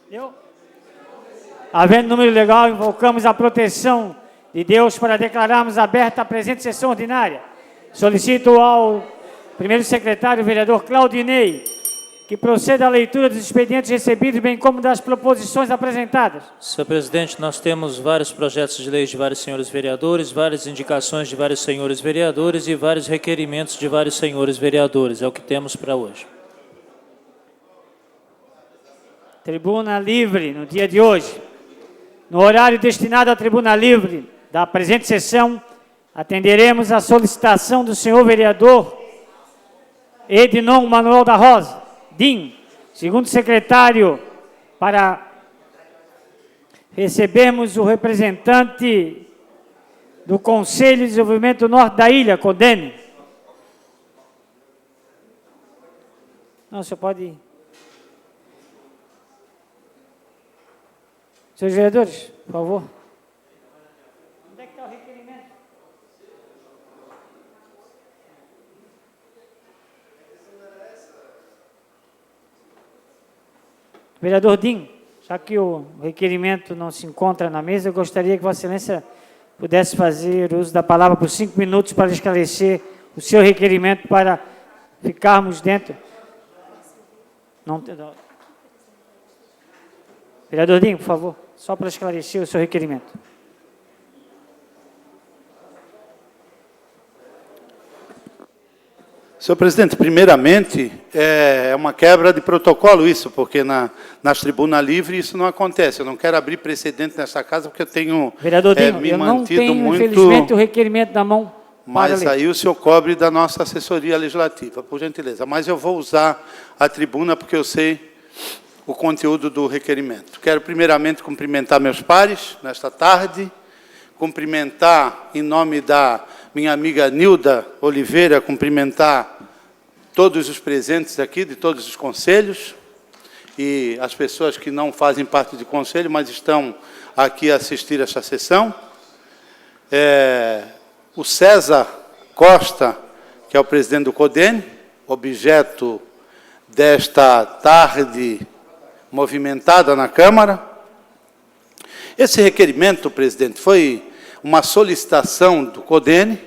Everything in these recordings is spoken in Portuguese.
Eu? Havendo número legal, invocamos a proteção de Deus para declararmos aberta a presente sessão ordinária. Solicito ao primeiro secretário, vereador Claudinei, que proceda à leitura dos expedientes recebidos, bem como das proposições apresentadas. Senhor presidente, nós temos vários projetos de lei de vários senhores vereadores, várias indicações de vários senhores vereadores e vários requerimentos de vários senhores vereadores. É o que temos para hoje. Tribuna livre no dia de hoje. No horário destinado à tribuna livre da presente sessão, atenderemos a solicitação do senhor vereador Ednon Manuel da Rosa, DIN, segundo secretário, para recebermos o representante do Conselho de Desenvolvimento Norte da Ilha, CODEN. Não, o senhor pode ir. Senhores vereadores, por favor. Onde é que está o requerimento? Vereador Dinho, já que o requerimento não se encontra na mesa, eu gostaria que Vossa Excelência pudesse fazer uso da palavra por 5 minutos para esclarecer o seu requerimento para ficarmos dentro. Não. Vereador Dinho, por favor, só para esclarecer o seu requerimento. Senhor presidente, primeiramente, é uma quebra de protocolo isso, porque nas tribunas livres isso não acontece. Eu não quero abrir precedente nessa casa, porque eu tenho Vereador Dinho, me eu não mantido tenho, muito... infelizmente, o requerimento na mão. Mas aí o senhor cobre da nossa assessoria legislativa, por gentileza. Mas eu vou usar a tribuna, porque eu sei o conteúdo do requerimento. Quero, primeiramente, cumprimentar meus pares nesta tarde, cumprimentar, em nome da minha amiga Nilda Oliveira, cumprimentar todos os presentes aqui, de todos os conselhos, e as pessoas que não fazem parte do conselho, mas estão aqui a assistir esta sessão. O César Costa, que é o presidente do CODEN, objeto desta tarde movimentada na Câmara. Esse requerimento, presidente, foi uma solicitação do CODEN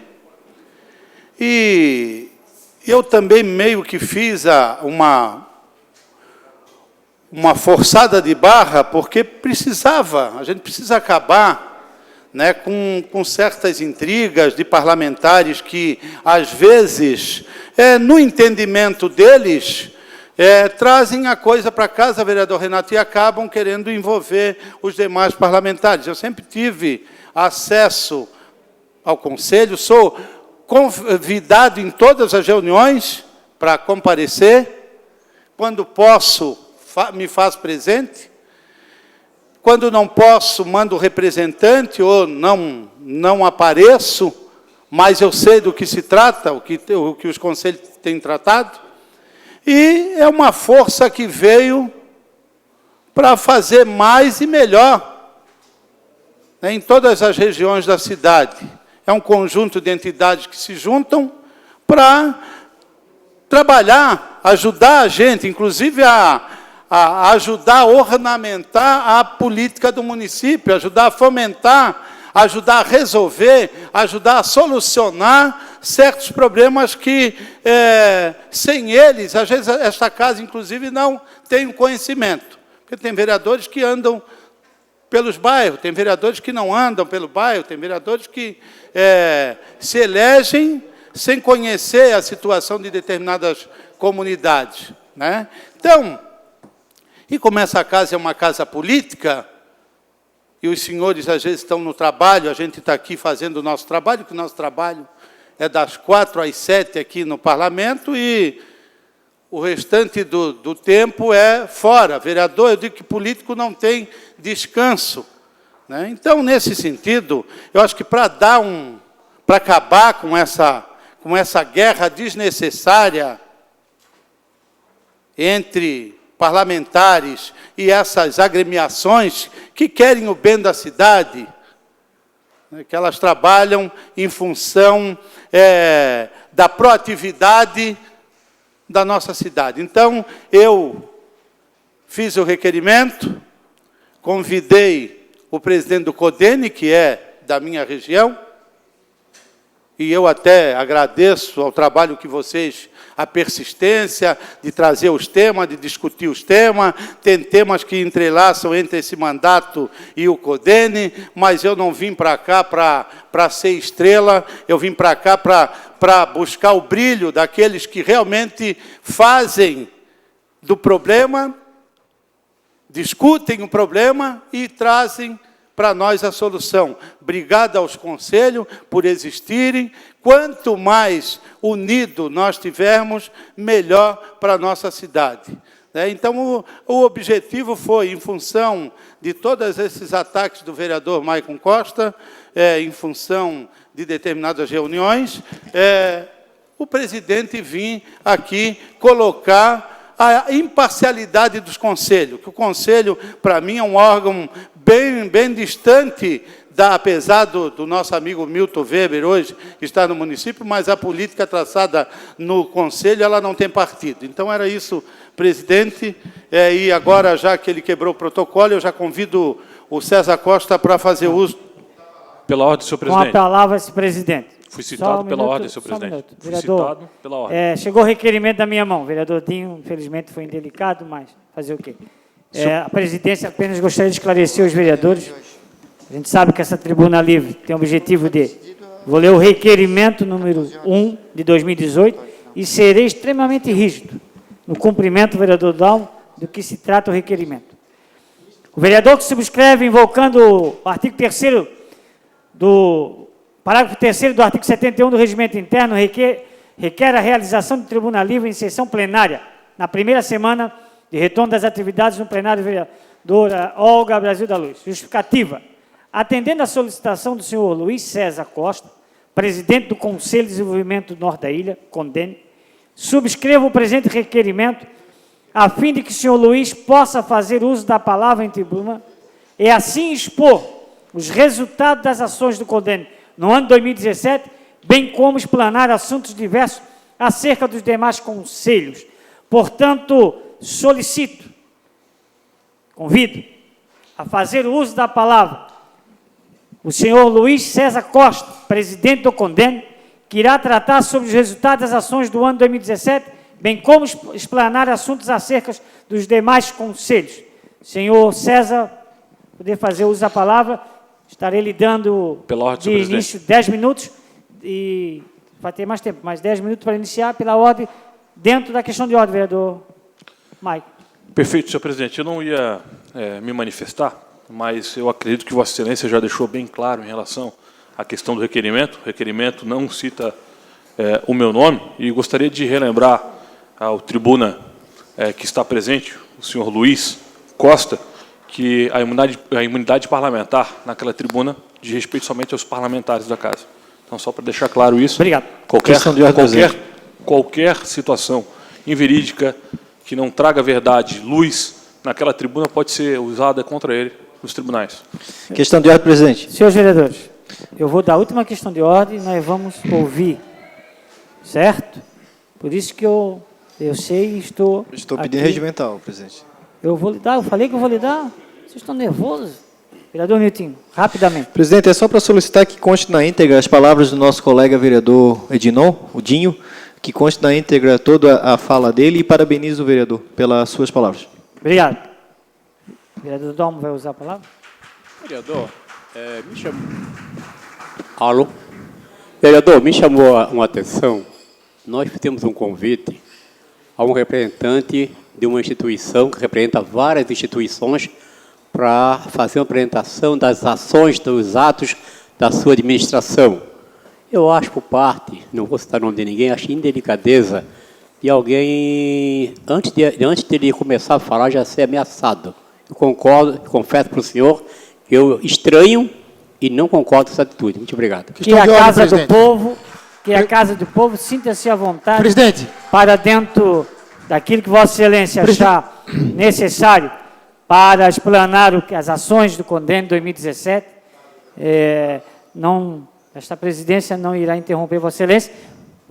e eu também meio que fiz uma forçada de barra, porque a gente precisa acabar, né, com certas intrigas de parlamentares que, às vezes, no entendimento deles, trazem a coisa para casa, vereador Renato, e acabam querendo envolver os demais parlamentares. Eu sempre tive acesso ao Conselho, sou convidado em todas as reuniões para comparecer. Quando posso, me faço presente. Quando não posso, mando representante ou não apareço, mas eu sei do que se trata, o que os conselhos têm tratado. E é uma força que veio para fazer mais e melhor, né, em todas as regiões da cidade. É um conjunto de entidades que se juntam para trabalhar, ajudar a gente, inclusive a ajudar a ornamentar a política do município, ajudar a fomentar, ajudar a resolver, ajudar a solucionar certos problemas que, sem eles, às vezes, esta casa, inclusive, não tem o conhecimento. Porque tem vereadores que andam pelos bairros, tem vereadores que não andam pelo bairro, tem vereadores que se elegem sem conhecer a situação de determinadas comunidades, né? Então, e como essa casa é uma casa política, e os senhores, às vezes, estão no trabalho, a gente está aqui fazendo o nosso trabalho, que o nosso trabalho é das 4 às 7 aqui no parlamento, e o restante do tempo é fora. Vereador, eu digo que político não tem descanso, né? Então, nesse sentido, eu acho que para acabar com essa guerra desnecessária entre parlamentares e essas agremiações que querem o bem da cidade, né, que elas trabalham em função da proatividade da nossa cidade. Então, eu fiz o requerimento, convidei o presidente do CODENE, que é da minha região, e eu até agradeço ao trabalho que vocês, a persistência de trazer os temas, de discutir os temas. Tem temas que entrelaçam entre esse mandato e o CODENE, mas eu não vim para cá para ser estrela, eu vim para cá para buscar o brilho daqueles que realmente fazem do problema, discutem o problema e trazem para nós a solução. Obrigado aos conselhos por existirem. Quanto mais unido nós tivermos, melhor para a nossa cidade. Então, o objetivo foi, em função de todos esses ataques do vereador Maicon Costa, em função de determinadas reuniões, o presidente vir aqui colocar a imparcialidade dos conselhos, que o conselho, para mim, é um órgão bem distante, apesar do nosso amigo Milton Weber hoje estar no município, mas a política traçada no conselho, ela não tem partido. Então, era isso, presidente, e agora, já que ele quebrou o protocolo, eu já convido o César Costa para fazer uso. Pela ordem, senhor presidente. Com a palavra, senhor presidente. Fui citado pela ordem, senhor presidente. Fui citado pela ordem. Chegou o requerimento da minha mão. O vereador Dinho, infelizmente, foi indelicado, mas fazer o quê? A presidência apenas gostaria de esclarecer os vereadores. A gente sabe que essa tribuna livre tem o objetivo de... Vou ler o requerimento número 1 de 2018 e serei extremamente rígido no cumprimento, vereador Dalmo, do que se trata o requerimento. O vereador que subscreve, invocando o artigo 3º do parágrafo 3º do artigo 71 do Regimento Interno, requer a realização de tribuna livre em sessão plenária na primeira semana de retorno das atividades no plenário vereadora Olga Brasil da Luz. Justificativa. Atendendo à solicitação do senhor Luiz César Costa, presidente do Conselho de Desenvolvimento do Norte da Ilha, CONDENE, subscrevo o presente requerimento a fim de que o senhor Luiz possa fazer uso da palavra em tribuna e assim expor os resultados das ações do CONDENE no ano de 2017, bem como explanar assuntos diversos acerca dos demais conselhos. Portanto, solicito, convido a fazer uso da palavra o senhor Luiz César Costa, presidente do CONDENE, que irá tratar sobre os resultados das ações do ano 2017, bem como explanar assuntos acerca dos demais conselhos. Senhor César, poder fazer uso da palavra, estarei lhe dando de início 10 minutos, e vai ter mais tempo, mais 10 minutos para iniciar pela ordem, dentro da questão de ordem, vereador Maicon. Perfeito, senhor presidente. Eu não ia me manifestar, mas eu acredito que Vossa Excelência já deixou bem claro em relação à questão do requerimento. O requerimento não cita o meu nome, e gostaria de relembrar ao tribuna que está presente, o senhor Luiz Costa, que a imunidade parlamentar naquela tribuna diz respeito somente aos parlamentares da casa. Então, só para deixar claro isso. Obrigado. Qualquer situação inverídica que não traga verdade, luz, naquela tribuna pode ser usada contra ele nos tribunais. Questão de ordem, presidente. Senhores vereadores, eu vou dar a última questão de ordem e nós vamos ouvir, certo? Por isso que eu sei e estou Estou pedindo aqui. regimental, presidente. Eu vou lhe dar, eu falei que eu vou lhe dar. Vocês estão nervosos? Vereador Nilton, rapidamente. Presidente, é só para solicitar que conste na íntegra as palavras do nosso colega vereador Edinon, o Dinho, que conste na íntegra toda a fala dele, e parabenizo o vereador pelas suas palavras. Obrigado. O vereador Dalmo vai usar a palavra? Vereador, me chamou... Alô? Vereador, me chamou uma atenção. Nós fizemos um convite a um representante de uma instituição que representa várias instituições para fazer uma apresentação das ações, dos atos da sua administração. Eu acho, por parte, não vou citar o nome de ninguém, acho indelicadeza de alguém, antes de ele começar a falar, já ser ameaçado. Eu concordo, confesso para o senhor, que eu estranho e não concordo com essa atitude. Muito obrigado. Que a Casa do Povo, sinta-se à vontade, presidente, para dentro daquilo que Vossa Excelência achar necessário para explanar as ações do CONDENE 2017. Esta presidência não irá interromper Vossa Excelência.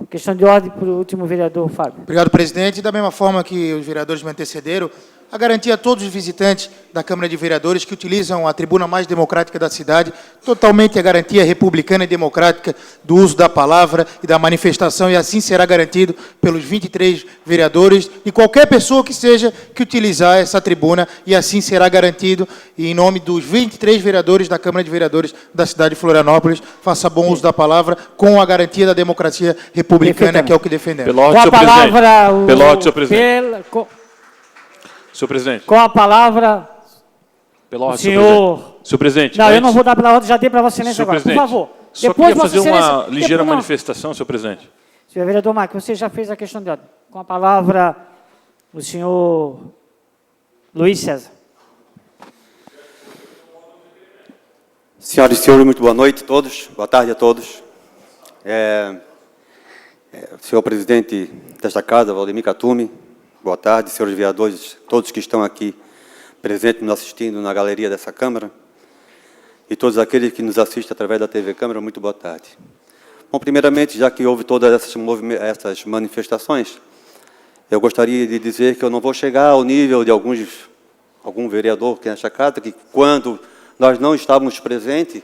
Questão de ordem para o último vereador, Fábio. Obrigado, presidente. Da mesma forma que os vereadores me antecederam, a garantir a todos os visitantes da Câmara de Vereadores que utilizam a tribuna mais democrática da cidade, totalmente a garantia republicana e democrática do uso da palavra e da manifestação, e assim será garantido pelos 23 vereadores e qualquer pessoa que seja que utilizar essa tribuna, e assim será garantido, e em nome dos 23 vereadores da Câmara de Vereadores da cidade de Florianópolis, faça bom uso da palavra com a garantia da democracia republicana, que é o que defendemos. Pela Com ordem, a senhor presidente. palavra, o... Pela ordem, senhor presidente. Senhor Senhor presidente. Com a palavra, Pela ordem, senhor... Senhor presidente. Não, eu antes- não vou dar pela ordem, já dei para Vossa Excelência Senhor agora, por presidente, favor. Só Depois, queria Vossa fazer uma Excelência, ligeira depois, não. manifestação, senhor presidente. Senhor vereador Marco, você já fez a questão de ordem. Com a palavra, o senhor Luiz César. Senhoras e senhores, muito boa noite a todos, boa tarde a todos. Senhor presidente desta casa, Valdemir Catume, boa tarde, senhores vereadores, todos que estão aqui presentes nos assistindo na galeria dessa Câmara, e todos aqueles que nos assistem através da TV Câmara, muito boa tarde. Bom, primeiramente, já que houve todas essas manifestações, eu gostaria de dizer que eu não vou chegar ao nível de algum vereador que nesta casa, que quando nós não estávamos presentes,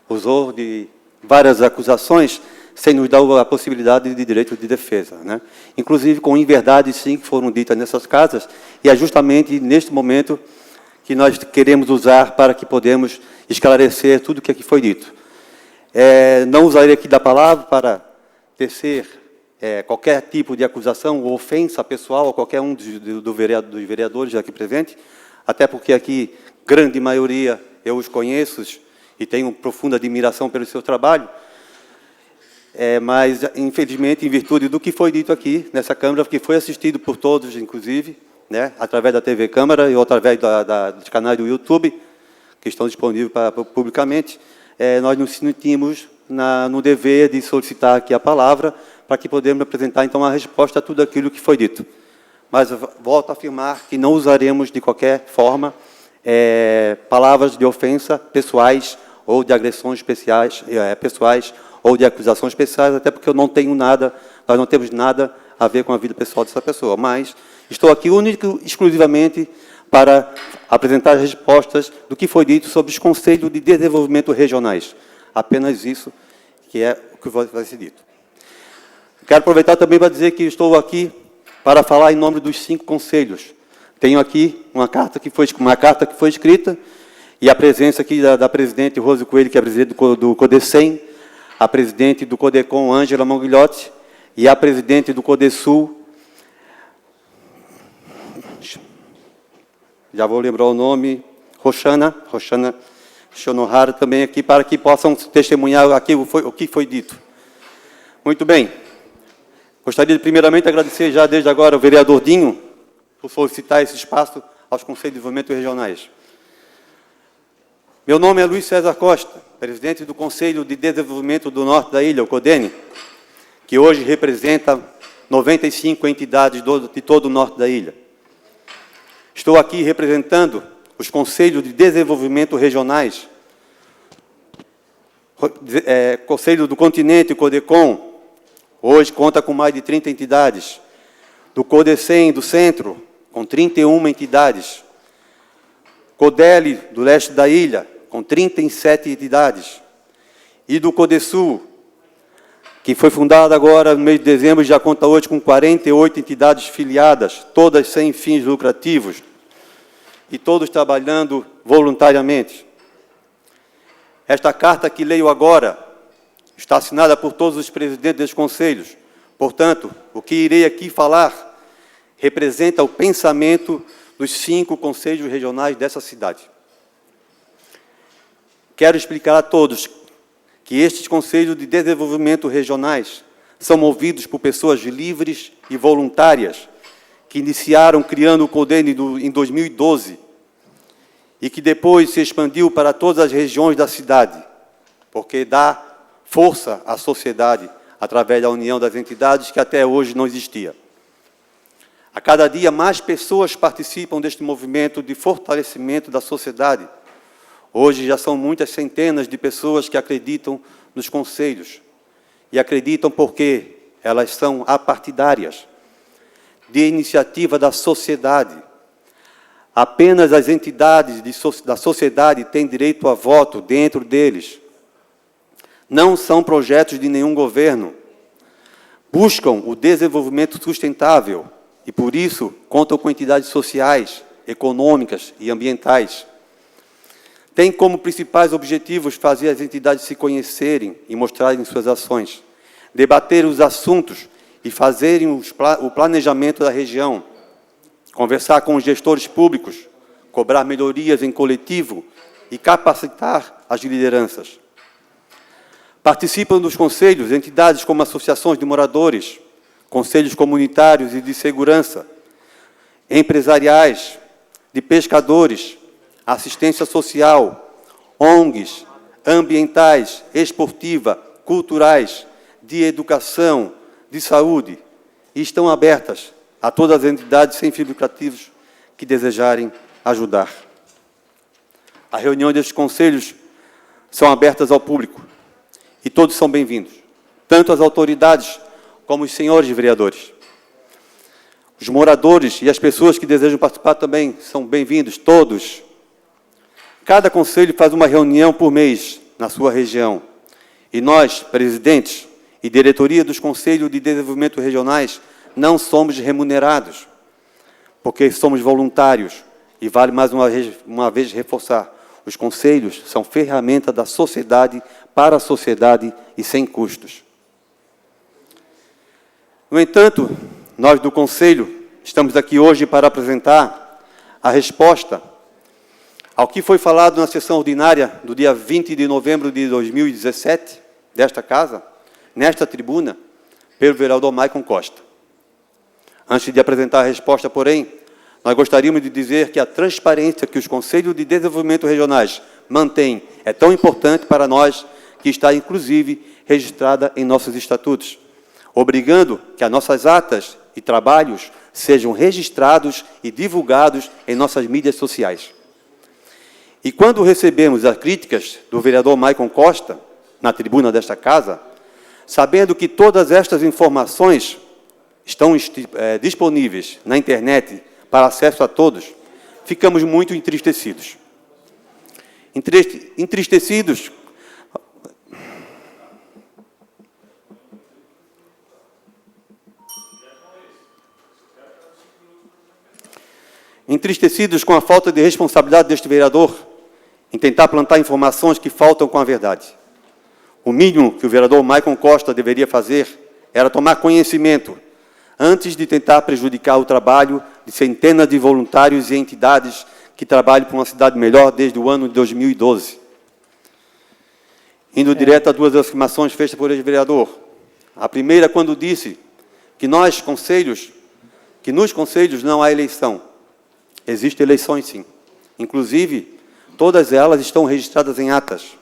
usou de várias acusações, sem nos dar a possibilidade de direito de defesa, né? Inclusive com inverdades, sim, que foram ditas nessas casas, e é justamente neste momento que nós queremos usar para que podemos esclarecer tudo o que aqui foi dito. Não usarei aqui da palavra para tecer qualquer tipo de acusação ou ofensa pessoal a qualquer um dos vereadores aqui presentes, até porque aqui, grande maioria, eu os conheço e tenho profunda admiração pelo seu trabalho, mas, infelizmente, em virtude do que foi dito aqui nessa Câmara, que foi assistido por todos, inclusive, né, através da TV Câmara e através dos canais do YouTube, que estão disponíveis publicamente, nós nos sentimos no dever de solicitar aqui a palavra para que podemos apresentar, então, a resposta a tudo aquilo que foi dito. Mas volto a afirmar que não usaremos, de qualquer forma, palavras de ofensa pessoais ou de agressões pessoais ou de acusações especiais, até porque eu não tenho nada, nós não temos nada a ver com a vida pessoal dessa pessoa. Mas estou aqui exclusivamente para apresentar as respostas do que foi dito sobre os conselhos de desenvolvimento regionais. Apenas isso que é o que vai ser dito. Quero aproveitar também para dizer que estou aqui para falar em nome dos 5 conselhos. Tenho aqui uma carta que foi escrita, e a presença aqui da presidente Rose Coelho, que é a presidente do CODECEM, a presidente do CODECOM, Ângela Monguilhotti, e a presidente do CODESUL, já vou lembrar o nome, Roxana Shonohara, também aqui, para que possam testemunhar aqui o que foi dito. Muito bem. Gostaria de, primeiramente, agradecer já desde agora ao vereador Dinho por solicitar esse espaço aos Conselhos de Desenvolvimento Regionais. Meu nome é Luiz César Costa, presidente do Conselho de Desenvolvimento do Norte da Ilha, o CODENE, que hoje representa 95 entidades de todo o norte da ilha. Estou aqui representando os Conselhos de Desenvolvimento Regionais, Conselho do Continente, o CODECOM, hoje conta com mais de 30 entidades, do CODECEM, do Centro, com 31 entidades, CODELE, do leste da ilha, com 37 entidades, e do CODESUL, que foi fundado agora no mês de dezembro e já conta hoje com 48 entidades filiadas, todas sem fins lucrativos, e todos trabalhando voluntariamente. Esta carta que leio agora está assinada por todos os presidentes dos conselhos. Portanto, o que irei aqui falar representa o pensamento dos 5 conselhos regionais dessa cidade. Quero explicar a todos que estes conselhos de desenvolvimento regionais são movidos por pessoas livres e voluntárias que iniciaram criando o CODENE em 2012 e que depois se expandiu para todas as regiões da cidade, porque dá força à sociedade através da união das entidades que até hoje não existia. A cada dia, mais pessoas participam deste movimento de fortalecimento da sociedade. Hoje já são muitas centenas de pessoas que acreditam nos conselhos. E acreditam porque elas são apartidárias, de iniciativa da sociedade. Apenas as entidades da sociedade têm direito a voto dentro deles. Não são projetos de nenhum governo. Buscam o desenvolvimento sustentável e, por isso, contam com entidades sociais, econômicas e ambientais. Tem como principais objetivos fazer as entidades se conhecerem e mostrarem suas ações, debater os assuntos e fazerem o planejamento da região, conversar com os gestores públicos, cobrar melhorias em coletivo e capacitar as lideranças. Participam dos conselhos entidades como associações de moradores, conselhos comunitários e de segurança, empresariais, de pescadores, assistência social, ONGs, ambientais, esportiva, culturais, de educação, de saúde, e estão abertas a todas as entidades sem fins lucrativos que desejarem ajudar. As reuniões destes conselhos são abertas ao público e todos são bem-vindos, tanto as autoridades como os senhores vereadores. Os moradores e as pessoas que desejam participar também são bem-vindos, todos. Cada conselho faz uma reunião por mês na sua região. E nós, presidentes e diretoria dos Conselhos de Desenvolvimento Regionais, não somos remunerados, porque somos voluntários. E vale mais uma vez reforçar, os conselhos são ferramenta da sociedade, para a sociedade e sem custos. No entanto, nós do Conselho estamos aqui hoje para apresentar a resposta ao que foi falado na sessão ordinária do dia 20 de novembro de 2017, desta casa, nesta tribuna, pelo vereador Maicon Costa. Antes de apresentar a resposta, porém, nós gostaríamos de dizer que a transparência que os Conselhos de Desenvolvimento Regionais mantêm é tão importante para nós que está, inclusive, registrada em nossos estatutos, obrigando que as nossas atas e trabalhos sejam registrados e divulgados em nossas mídias sociais. E quando recebemos as críticas do vereador Maicon Costa, na tribuna desta casa, sabendo que todas estas informações estão disponíveis na internet para acesso a todos, ficamos muito entristecidos. Entristecidos com a falta de responsabilidade deste vereador em tentar plantar informações que faltam com a verdade. O mínimo que o vereador Maicon Costa deveria fazer era tomar conhecimento antes de tentar prejudicar o trabalho de centenas de voluntários e entidades que trabalham por uma cidade melhor desde o ano de 2012. Indo direto a duas afirmações feitas por este vereador. A primeira, quando disse que nos conselhos não há eleição. Existem eleições, sim. Inclusive, todas elas estão registradas em atas.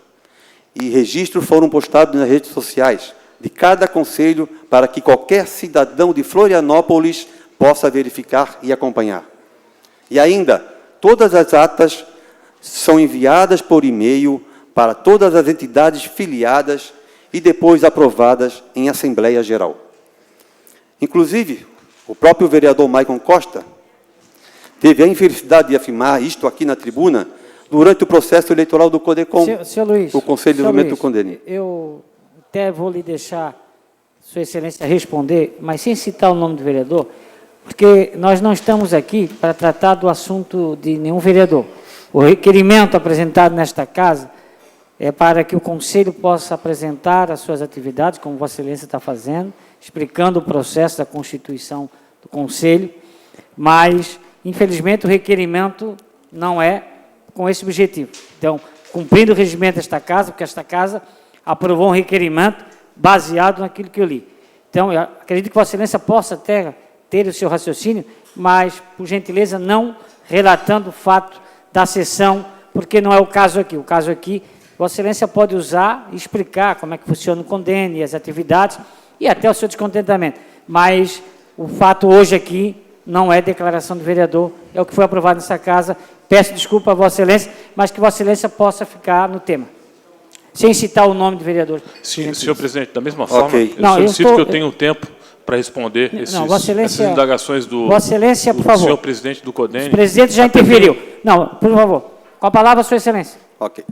E registros foram postados nas redes sociais de cada conselho para que qualquer cidadão de Florianópolis possa verificar e acompanhar. E ainda, todas as atas são enviadas por e-mail para todas as entidades filiadas e depois aprovadas em Assembleia Geral. Inclusive, o próprio vereador Maicon Costa teve a infelicidade de afirmar isto aqui na tribuna durante o processo eleitoral do CODECOM, Senhor Luiz, o Conselho de Desenvolvimento do CONDENI. Eu até vou lhe deixar Sua Excelência responder, mas sem citar o nome do vereador, porque nós não estamos aqui para tratar do assunto de nenhum vereador. O requerimento apresentado nesta casa é para que o Conselho possa apresentar as suas atividades, como Vossa Excelência está fazendo, explicando o processo da constituição do Conselho, mas, infelizmente, o requerimento não é com esse objetivo. Então, cumprindo o regimento desta casa, porque esta casa aprovou um requerimento baseado naquilo que eu li. Então, eu acredito que Vossa Excelência possa até ter o seu raciocínio, mas, por gentileza, não relatando o fato da sessão, porque não é o caso aqui. O caso aqui, Vossa Excelência pode usar e explicar como é que funciona o CONDENE, as atividades e até o seu descontentamento. Mas o fato hoje aqui não é declaração do vereador, é o que foi aprovado nessa casa. Peço desculpa a Vossa Excelência, mas que Vossa Excelência possa ficar no tema. Sem citar o nome do vereador. Sim, senhor presidente, da mesma forma, Okay. eu solicito que eu tenha um tempo para responder Não, Vossa Excelência, essas indagações do, Vossa Excelência, por favor. senhor presidente do CODEN. O presidente já interferiu. Não, por favor. Com a palavra, Sua Excelência. Ok.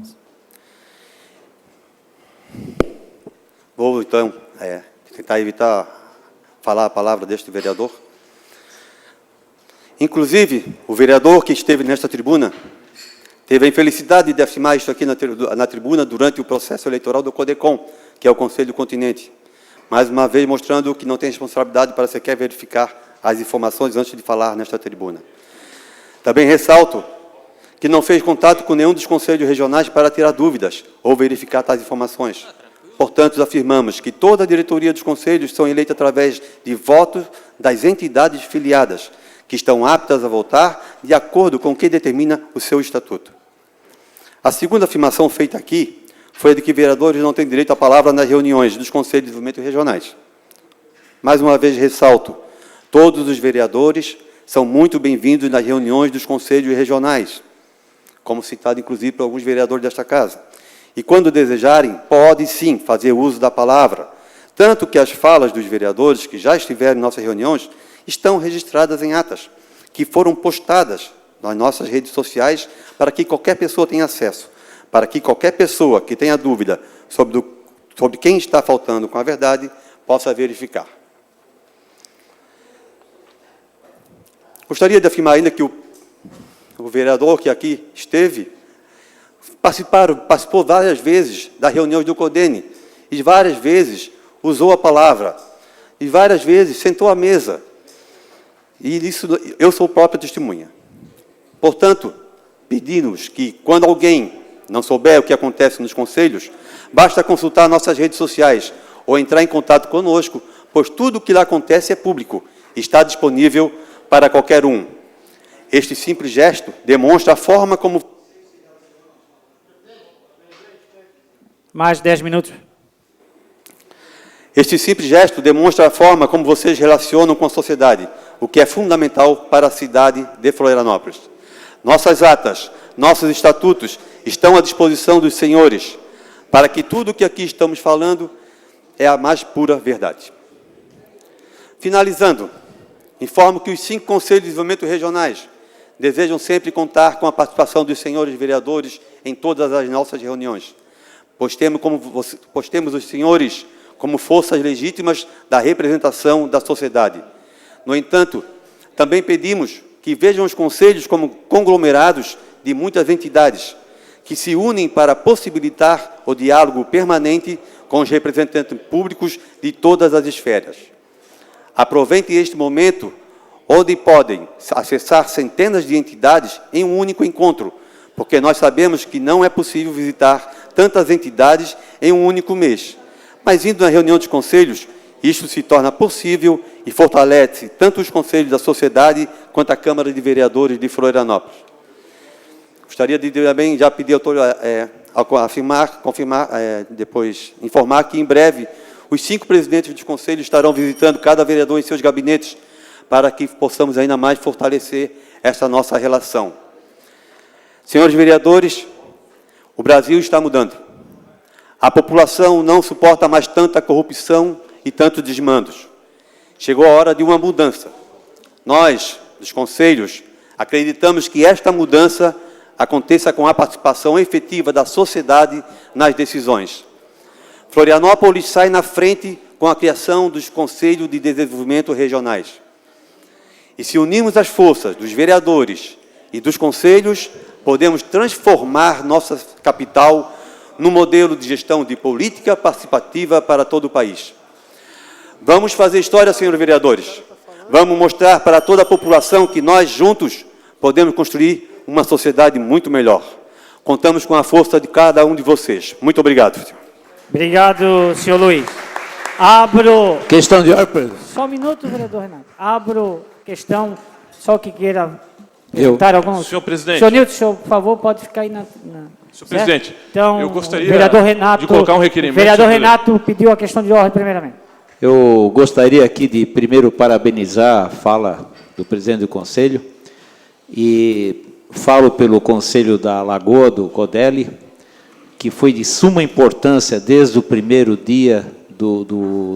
Vou, então, tentar evitar falar a palavra deste vereador. Inclusive, o vereador que esteve nesta tribuna teve a infelicidade de afirmar isso aqui na tribuna durante o processo eleitoral do CODECOM, que é o Conselho do Continente. Mais uma vez mostrando que não tem responsabilidade para sequer verificar as informações antes de falar nesta tribuna. Também ressalto que não fez contato com nenhum dos conselhos regionais para tirar dúvidas ou verificar tais informações. Portanto, afirmamos que toda a diretoria dos conselhos são eleitas através de votos das entidades filiadas, que estão aptas a votar de acordo com o que determina o seu estatuto. A segunda afirmação feita aqui foi a de que vereadores não têm direito à palavra nas reuniões dos Conselhos de Desenvolvimento regionais. Mais uma vez ressalto, todos os vereadores são muito bem-vindos nas reuniões dos Conselhos regionais, como citado inclusive por alguns vereadores desta casa. E quando desejarem, podem sim fazer uso da palavra, tanto que as falas dos vereadores que já estiveram em nossas reuniões estão registradas em atas, que foram postadas nas nossas redes sociais para que qualquer pessoa tenha acesso, para que qualquer pessoa que tenha dúvida sobre quem está faltando com a verdade possa verificar. Gostaria de afirmar ainda que o vereador que aqui esteve participou várias vezes das reuniões do CODEN e várias vezes usou a palavra e várias vezes sentou à mesa. E isso eu sou própria testemunha. Portanto, pedimos que, quando alguém não souber o que acontece nos conselhos, basta consultar nossas redes sociais ou entrar em contato conosco, pois tudo o que lá acontece é público e está disponível para qualquer um. Este simples gesto demonstra a forma como... Mais 10 minutos. Este simples gesto demonstra a forma como vocês relacionam com a sociedade, o que é fundamental para a cidade de Florianópolis. Nossas atas, nossos estatutos estão à disposição dos senhores, para que tudo o que aqui estamos falando é a mais pura verdade. Finalizando, informo que os 5 Conselhos de Desenvolvimento Regionais desejam sempre contar com a participação dos senhores vereadores em todas as nossas reuniões, pois temos os senhores como forças legítimas da representação da sociedade. No entanto, também pedimos que vejam os conselhos como conglomerados de muitas entidades, que se unem para possibilitar o diálogo permanente com os representantes públicos de todas as esferas. Aproveitem este momento, onde podem acessar centenas de entidades em um único encontro, porque nós sabemos que não é possível visitar tantas entidades em um único mês. Mas, indo na reunião dos conselhos, isto se torna possível e fortalece tanto os conselhos da sociedade quanto a Câmara de Vereadores de Florianópolis. Gostaria de também já pedir informar que em breve os 5 presidentes dos conselhos estarão visitando cada vereador em seus gabinetes para que possamos ainda mais fortalecer essa nossa relação. Senhores vereadores, o Brasil está mudando. A população não suporta mais tanta corrupção e tantos desmandos. Chegou a hora de uma mudança. Nós, dos conselhos, acreditamos que esta mudança aconteça com a participação efetiva da sociedade nas decisões. Florianópolis sai na frente com a criação dos Conselhos de Desenvolvimento Regionais. E se unirmos as forças dos vereadores e dos conselhos, podemos transformar nossa capital num modelo de gestão de política participativa para todo o país. Vamos fazer história, senhores vereadores. Vamos mostrar para toda a população que nós, juntos, podemos construir uma sociedade muito melhor. Contamos com a força de cada um de vocês. Muito obrigado, senhor. Obrigado, senhor Luiz. Abro... Questão de ordem. Só um minuto, vereador Renato. Abro questão, só que queira perguntar algum... Senhor presidente. Senhor Nilton, senhor, por favor, pode ficar aí na... Senhor presidente, então, eu gostaria vereador Renato, de colocar um requerimento... O vereador Renato pediu a questão de ordem primeiramente. Eu gostaria aqui de, primeiro, parabenizar a fala do presidente do Conselho e falo pelo Conselho da Lagoa, do CODELI, que foi de suma importância desde o primeiro dia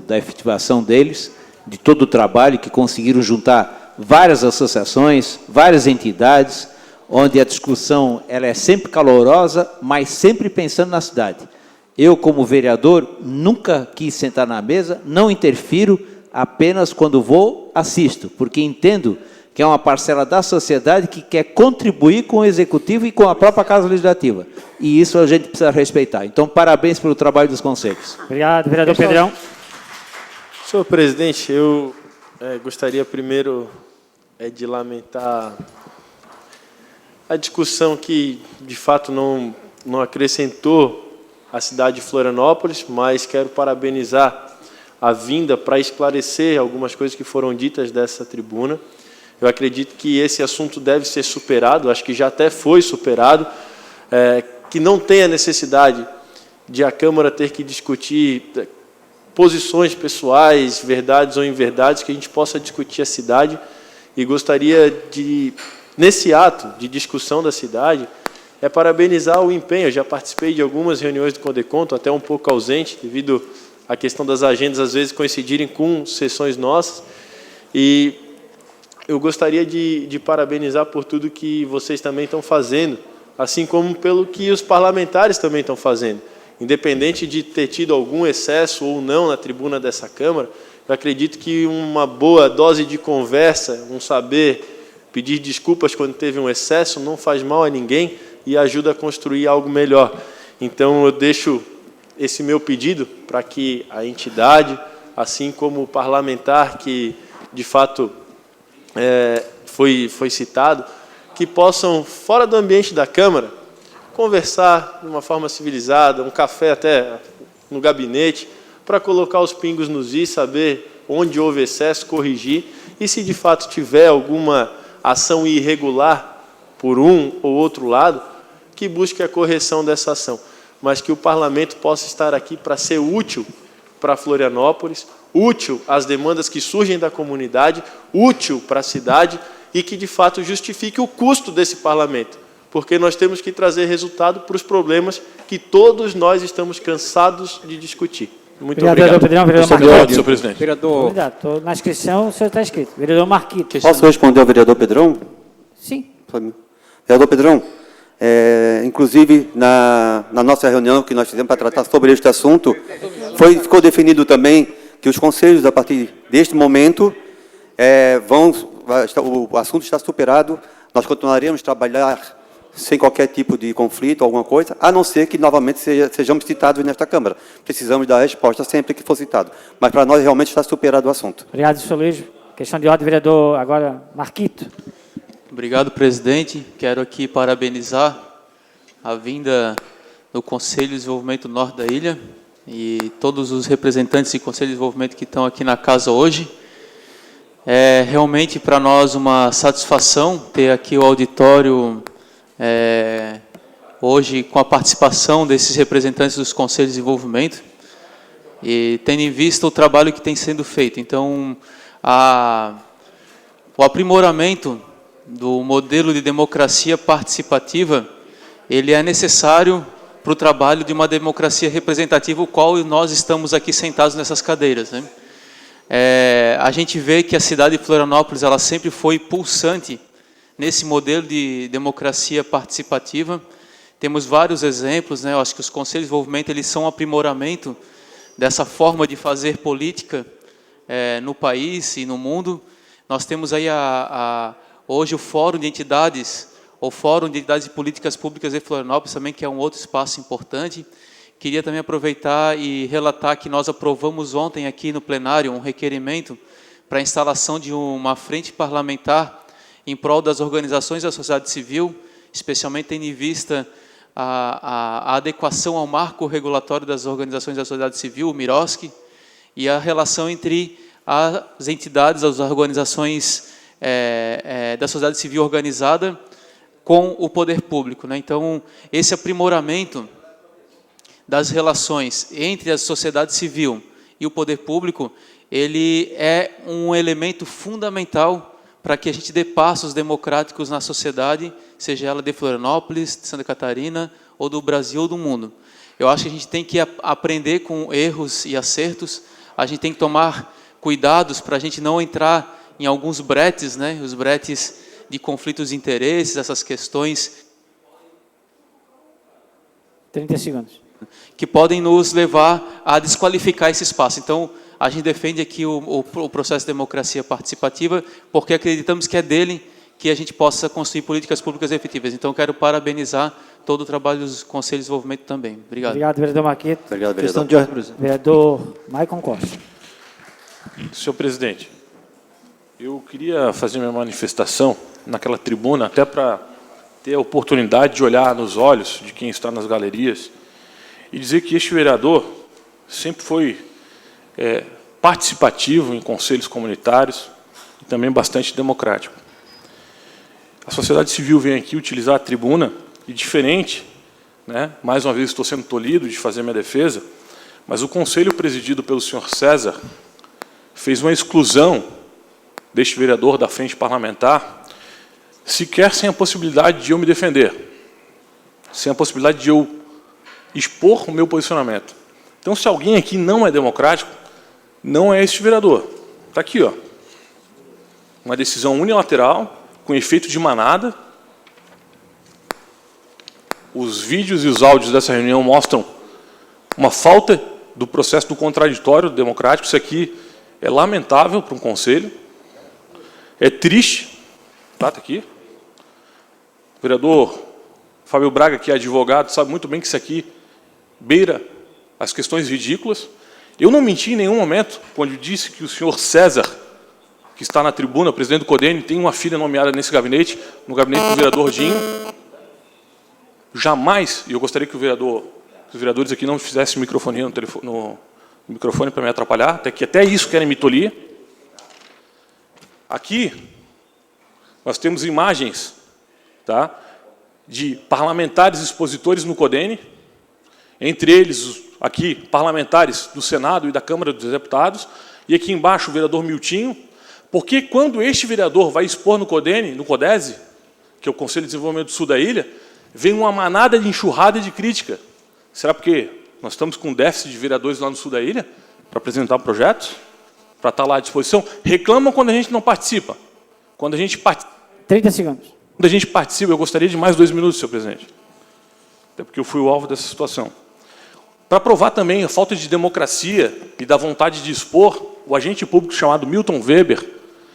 da efetivação deles, de todo o trabalho, que conseguiram juntar várias associações, várias entidades, onde a discussão ela é sempre calorosa, mas sempre pensando na cidade. Eu, como vereador, nunca quis sentar na mesa, não interfiro, apenas quando vou, assisto, porque entendo que é uma parcela da sociedade que quer contribuir com o Executivo e com a própria Casa Legislativa. E isso a gente precisa respeitar. Então, parabéns pelo trabalho dos conselhos. Obrigado, vereador Pedrão. Senhor presidente, eu gostaria primeiro de lamentar a discussão que, de fato, não acrescentou a cidade de Florianópolis, mas quero parabenizar a vinda para esclarecer algumas coisas que foram ditas dessa tribuna. Eu acredito que esse assunto deve ser superado, acho que já até foi superado, que não tenha necessidade de a Câmara ter que discutir posições pessoais, verdades ou inverdades, que a gente possa discutir a cidade. E gostaria de, nesse ato de discussão da cidade, parabenizar o empenho. Eu já participei de algumas reuniões do Condeconto, até um pouco ausente, devido à questão das agendas, às vezes, coincidirem com sessões nossas. E eu gostaria de parabenizar por tudo que vocês também estão fazendo, assim como pelo que os parlamentares também estão fazendo. Independente de ter tido algum excesso ou não na tribuna dessa Câmara, eu acredito que uma boa dose de conversa, um saber pedir desculpas quando teve um excesso, não faz mal a ninguém e ajuda a construir algo melhor. Então, eu deixo esse meu pedido para que a entidade, assim como o parlamentar que, de fato, foi citado, que possam, fora do ambiente da Câmara, conversar de uma forma civilizada, um café até no gabinete, para colocar os pingos nos is, saber onde houve excesso, corrigir, e se de fato tiver alguma ação irregular por um ou outro lado, que busque a correção dessa ação, mas que o parlamento possa estar aqui para ser útil para Florianópolis, útil às demandas que surgem da comunidade, útil para a cidade e que, de fato, justifique o custo desse parlamento, porque nós temos que trazer resultado para os problemas que todos nós estamos cansados de discutir. Muito obrigado. Pedrão, vereador Obrigado, senhor presidente. Vereador, Obrigado. Estou na inscrição, o senhor está escrito. Vereador Marquito. Posso responder ao vereador Pedrão? Sim. Vereador Pedrão, inclusive, na nossa reunião que nós fizemos para tratar sobre este assunto, ficou definido também que os conselhos, a partir deste momento, o assunto está superado, nós continuaremos a trabalhar sem qualquer tipo de conflito, alguma coisa, a não ser que novamente sejamos citados nesta Câmara. Precisamos dar resposta sempre que for citado. Mas para nós realmente está superado o assunto. Obrigado, senhor Luiz. Questão de ordem, vereador agora Marquito. Obrigado, presidente. Quero aqui parabenizar a vinda do Conselho de Desenvolvimento do Norte da Ilha e todos os representantes do Conselho de Desenvolvimento que estão aqui na casa hoje. É realmente para nós uma satisfação ter aqui o auditório hoje com a participação desses representantes dos Conselhos de Desenvolvimento e tendo em vista o trabalho que tem sendo feito. Então, o aprimoramento do modelo de democracia participativa, ele é necessário para o trabalho de uma democracia representativa, o qual nós estamos aqui sentados nessas cadeiras, né? A gente vê que a cidade de Florianópolis ela sempre foi pulsante nesse modelo de democracia participativa. Temos vários exemplos, né? Eu acho que os conselhos de desenvolvimento eles são um aprimoramento dessa forma de fazer política no país e no mundo. Nós temos aí hoje o Fórum de Entidades, ou Fórum de Entidades de Políticas Públicas de Florianópolis também, que é um outro espaço importante. Queria também aproveitar e relatar que nós aprovamos ontem aqui no plenário um requerimento para a instalação de uma frente parlamentar em prol das organizações da sociedade civil, especialmente tendo em vista a adequação ao marco regulatório das organizações da sociedade civil, o MIROSC, e a relação entre as entidades, as organizações da sociedade civil organizada com o poder público, né? Então, esse aprimoramento das relações entre a sociedade civil e o poder público, ele é um elemento fundamental para que a gente dê passos democráticos na sociedade, seja ela de Florianópolis, de Santa Catarina, ou do Brasil ou do mundo. Eu acho que a gente tem que aprender com erros e acertos, a gente tem que tomar cuidados para a gente não entrar em alguns bretes, né? Os bretes de conflitos de interesses, essas questões 30 segundos. que podem nos levar a desqualificar esse espaço. Então, a gente defende aqui o processo de democracia participativa, porque acreditamos que é dele que a gente possa construir políticas públicas efetivas. Então, quero parabenizar todo o trabalho dos Conselhos de Desenvolvimento também. Obrigado. Obrigado, vereador Marquito. Obrigado, Questão vereador. de ordem, presidente. Vereador Maicon Costa. Senhor presidente, eu queria fazer minha manifestação naquela tribuna, até para ter a oportunidade de olhar nos olhos de quem está nas galerias e dizer que este vereador sempre foi participativo em conselhos comunitários e também bastante democrático. A sociedade civil vem aqui utilizar a tribuna e, diferente, né, mais uma vez estou sendo tolhido de fazer minha defesa, mas o conselho presidido pelo senhor César fez uma exclusão deste vereador da frente parlamentar, sequer sem a possibilidade de eu me defender, sem a possibilidade de eu expor o meu posicionamento. Então, se alguém aqui não é democrático, não é este vereador. Está aqui, ó. Uma decisão unilateral, com efeito de manada. Os vídeos e os áudios dessa reunião mostram uma falta do processo do contraditório democrático. Isso aqui é lamentável para um conselho. É triste. Tá aqui. O vereador Fábio Braga, que é advogado, sabe muito bem que isso aqui beira as questões ridículas. Eu não menti em nenhum momento quando disse que o senhor César, que está na tribuna, presidente do CODENE, tem uma filha nomeada nesse gabinete, no gabinete do vereador Dinho. Jamais, e eu gostaria que os vereadores aqui não fizessem microfonia no microfone para me atrapalhar, até isso querem me tolir. Aqui, nós temos imagens, tá, de parlamentares expositores no CODENE, entre eles, aqui, parlamentares do Senado e da Câmara dos Deputados, e aqui embaixo o vereador Miltinho, porque quando este vereador vai expor no CODENE, no CODESE, que é o Conselho de Desenvolvimento do Sul da Ilha, vem uma manada de enxurrada e de crítica. Será porque nós estamos com déficit de vereadores lá no sul da ilha para apresentar projetos? Para estar lá à disposição? Reclamam quando a gente não participa. Quando a gente participa... 30 segundos. Quando a gente participa, eu gostaria de mais 2 minutos, senhor presidente. Até porque eu fui o alvo dessa situação. Para provar também a falta de democracia e da vontade de expor, o agente público chamado Milton Weber,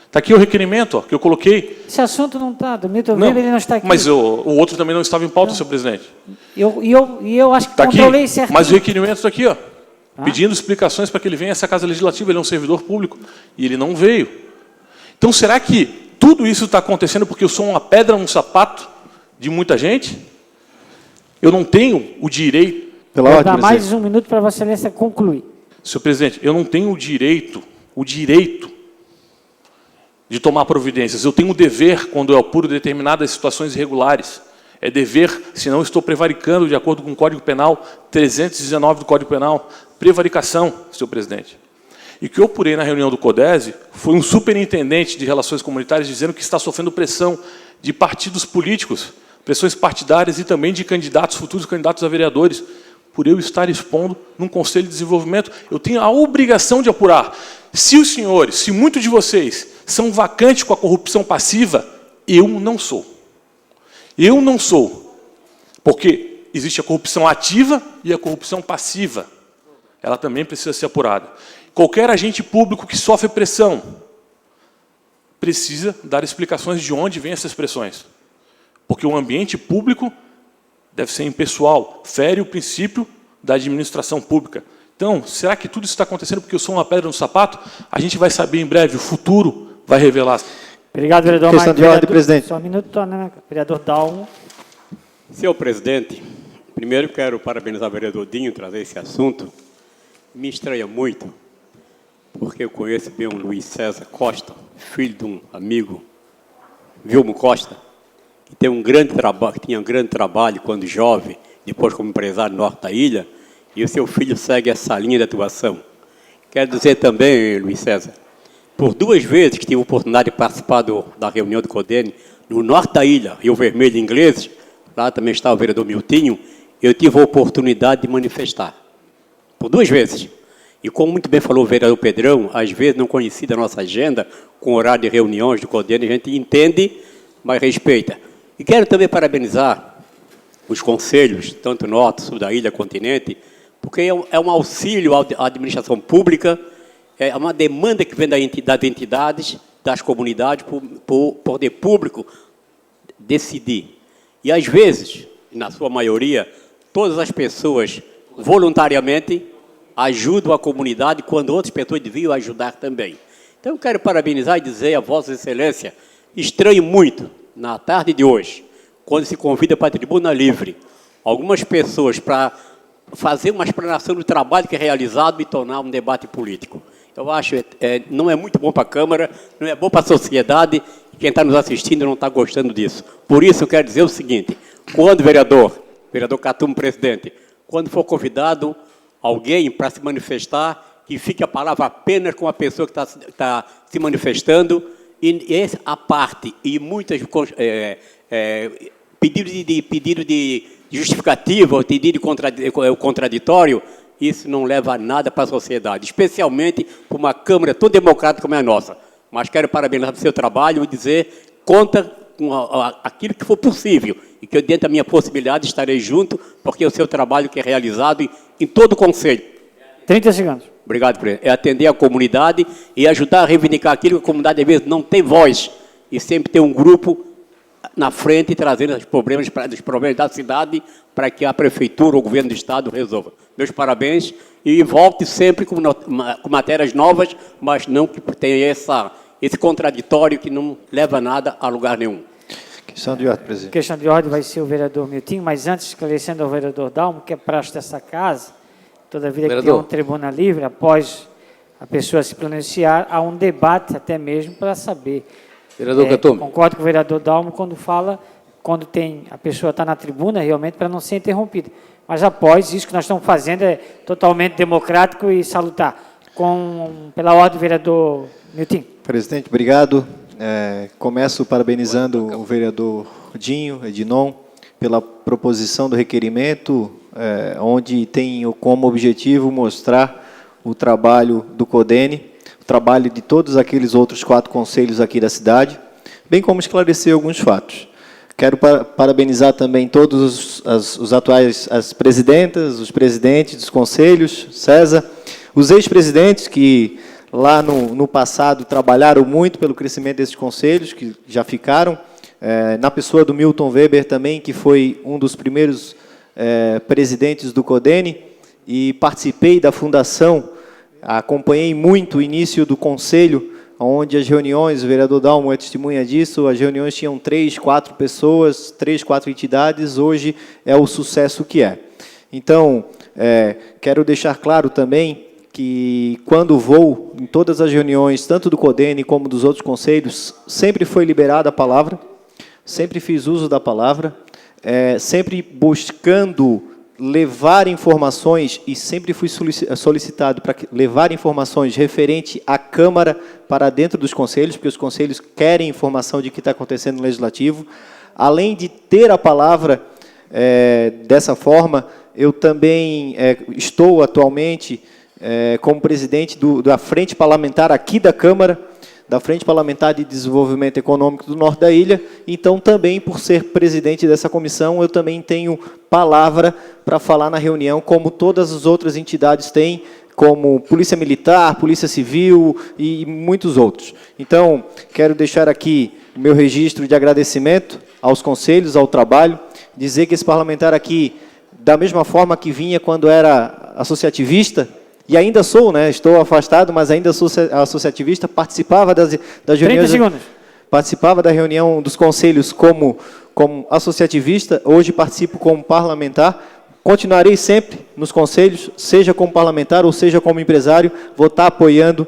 está aqui o requerimento, ó, que eu coloquei. Esse assunto não está, do Milton Weber, ele não está aqui. Mas o outro também não estava em pauta, senhor presidente. Eu acho que Tá controlei aqui, certinho. mas o requerimento está aqui, ó, pedindo explicações para que ele venha a essa Casa Legislativa. Ele é um servidor público e ele não veio. Então, será que tudo isso está acontecendo porque eu sou uma pedra no sapato de muita gente? Eu não tenho o direito... Vou dar mais 1 minuto para Vossa Excelência concluir. Senhor presidente, eu não tenho o direito de tomar providências. Eu tenho o dever, quando eu apuro determinadas situações irregulares. É dever, senão estou prevaricando, de acordo com o Código Penal 319 do Código Penal, prevaricação, senhor presidente. E o que eu apurei na reunião do CODESE foi um superintendente de relações comunitárias dizendo que está sofrendo pressão de partidos políticos, pressões partidárias e também de candidatos, futuros candidatos a vereadores, por eu estar expondo num Conselho de Desenvolvimento. Eu tenho a obrigação de apurar. Se os senhores, se muitos de vocês são vacantes com a corrupção passiva, eu não sou. Eu não sou. Porque existe a corrupção ativa e a corrupção passiva. Ela também precisa ser apurada. Qualquer agente público que sofre pressão precisa dar explicações de onde vêm essas pressões. Porque o ambiente público deve ser impessoal, fere o princípio da administração pública. Então, será que tudo isso está acontecendo porque eu sou uma pedra no sapato? A gente vai saber em breve, o futuro vai revelar. Obrigado, vereador Questão Maicon. de ordem, presidente. Só um minuto, né? Vereador Dalmo. Senhor presidente, primeiro quero parabenizar o vereador Dinho trazer esse assunto. Me estranha muito, porque eu conheço bem o Luiz César Costa, filho de um amigo, Vilmo Costa, que tem que tinha um grande trabalho quando jovem, depois como empresário no norte da ilha, e o seu filho segue essa linha de atuação. Quero dizer também, Luiz César, por 2 vezes que tive a oportunidade de participar da reunião do CODENE, no norte da ilha, Rio Vermelho Ingleses, lá também está o vereador Miltinho, eu tive a oportunidade de manifestar. Por 2 vezes. E como muito bem falou o vereador Pedrão, às vezes não conhecida a nossa agenda, com horário de reuniões do CODENE, a gente entende, mas respeita. E quero também parabenizar os conselhos, tanto norte, sul da ilha, continente, porque é um auxílio à administração pública, é uma demanda que vem das entidades, das comunidades, para o poder público decidir. E, às vezes, na sua maioria, todas as pessoas, voluntariamente, ajudam a comunidade quando outras pessoas deviam ajudar também. Então, eu quero parabenizar e dizer a Vossa Excelência, estranho muito, na tarde de hoje, quando se convida para a Tribuna Livre, algumas pessoas para fazer uma explanação do trabalho que é realizado e tornar um debate político. Eu acho que não é muito bom para a Câmara, não é bom para a sociedade, e quem está nos assistindo não está gostando disso. Por isso, eu quero dizer o seguinte, quando vereador Catumo, presidente, quando for convidado alguém para se manifestar, que fique a palavra apenas com a pessoa que está se manifestando, e a parte, e muitas pedido de justificativa, pedido de contraditório, isso não leva a nada para a sociedade, especialmente para uma Câmara tão democrática como é a noça. Mas quero parabenizar o seu trabalho e dizer, conta com aquilo que for possível, e que eu, dentro da minha possibilidade, estarei junto, porque é o seu trabalho que é realizado em todo o Conselho. 30 segundos. Obrigado, presidente. É atender a comunidade e ajudar a reivindicar aquilo que a comunidade, às vezes, não tem voz, e sempre tem um grupo na frente trazendo os problemas da cidade para que a Prefeitura ou o Governo do Estado resolva. Meus parabéns e volte sempre com matérias novas, mas não que tenha esse contraditório que não leva nada a lugar nenhum. Questão de ordem, presidente. Questão de ordem vai ser o vereador Milton, mas antes, esclarecendo ao vereador Dalmo, que é praxe dessa casa, toda vida que tem um tribuna livre, após a pessoa se pronunciar, há um debate até mesmo para saber. Vereador Catumo. Concordo com o vereador Dalmo quando fala, quando a pessoa está na tribuna, realmente para não ser interrompida. Mas após, isso que nós estamos fazendo é totalmente democrático e salutar. Pela ordem, vereador Milton. Presidente, obrigado. Começo parabenizando o vereador Dinho, Edinon, pela proposição do requerimento, onde tem como objetivo mostrar o trabalho do CODENE, o trabalho de todos aqueles outros 4 conselhos aqui da cidade, bem como esclarecer alguns fatos. Quero parabenizar também todos os atuais, as presidentas, os presidentes dos conselhos, César, os ex-presidentes que lá no passado trabalharam muito pelo crescimento desses conselhos, que já ficaram, na pessoa do Milton Weber também, que foi um dos primeiros presidentes do CODENE, e participei da fundação, acompanhei muito o início do conselho, onde as reuniões, o vereador Dalmo é testemunha disso, as reuniões tinham 3, 4 pessoas, 3, 4 entidades, hoje é o sucesso que é. Então, quero deixar claro também que quando vou em todas as reuniões, tanto do CODENE como dos outros conselhos, sempre foi liberada a palavra, sempre fiz uso da palavra, sempre buscando levar informações, e sempre fui solicitado para levar informações referente à Câmara para dentro dos conselhos, porque os conselhos querem informação de o que está acontecendo no Legislativo. Além de ter a palavra dessa forma, eu também estou atualmente como presidente da Frente Parlamentar aqui da Câmara, da Frente Parlamentar de Desenvolvimento Econômico do Norte da Ilha. Então, também, por ser presidente dessa comissão, eu também tenho palavra para falar na reunião, como todas as outras entidades têm, como Polícia Militar, Polícia Civil e muitos outros. Então, quero deixar aqui o meu registro de agradecimento aos conselhos, ao trabalho, dizer que esse parlamentar aqui, da mesma forma que vinha quando era associativista, e ainda sou, estou afastado, mas ainda sou associativista, participava das reuniões... 30 segundos. Participava da reunião dos conselhos como associativista, hoje participo como parlamentar, continuarei sempre nos conselhos, seja como parlamentar ou seja como empresário, vou estar apoiando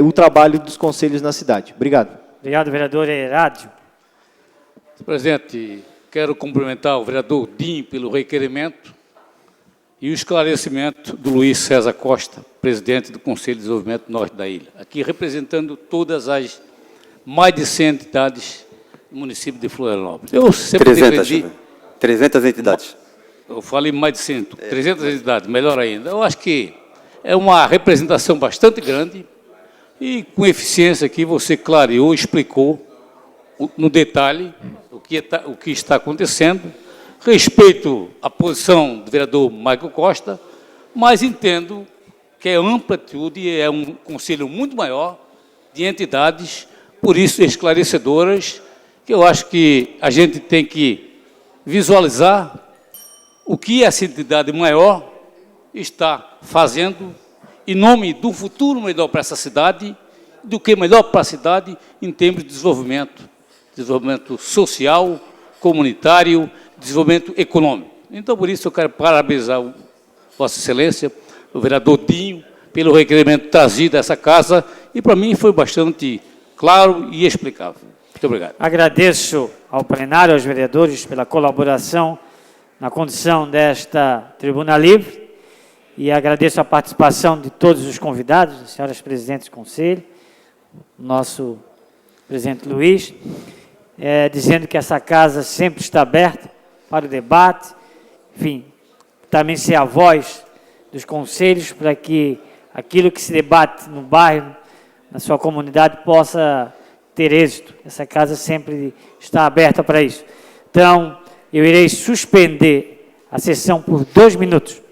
o trabalho dos conselhos na cidade. Obrigado. Obrigado, vereador Herádio. Presidente, quero cumprimentar o vereador Dinho pelo requerimento, e o esclarecimento do Luiz César Costa, presidente do Conselho de Desenvolvimento Norte da Ilha, aqui representando todas as mais de 100 entidades do município de Florianópolis. Eu sempre 300 entidades. Eu falei mais de 100, 300 entidades, melhor ainda. Eu acho que é uma representação bastante grande e com eficiência que você clareou, explicou no detalhe o que está acontecendo. Respeito a posição do vereador Michael Costa, mas entendo que é amplitude, é um conselho muito maior de entidades, por isso esclarecedoras, que eu acho que a gente tem que visualizar o que essa entidade maior está fazendo em nome do futuro melhor para essa cidade, do que melhor para a cidade em termos de desenvolvimento social, comunitário, desenvolvimento econômico. Então, por isso, eu quero parabenizar Vossa Excelência, o vereador Dinho, pelo requerimento trazido a essa casa, e para mim foi bastante claro e explicável. Muito obrigado. Agradeço ao plenário, aos vereadores, pela colaboração na condução desta tribuna livre, e agradeço a participação de todos os convidados, as senhoras presidentes do Conselho, nosso presidente Luiz, dizendo que essa casa sempre está aberta para o debate, enfim, também ser a voz dos conselhos para que aquilo que se debate no bairro, na sua comunidade, possa ter êxito. Essa casa sempre está aberta para isso. Então, eu irei suspender a sessão por 2 minutos.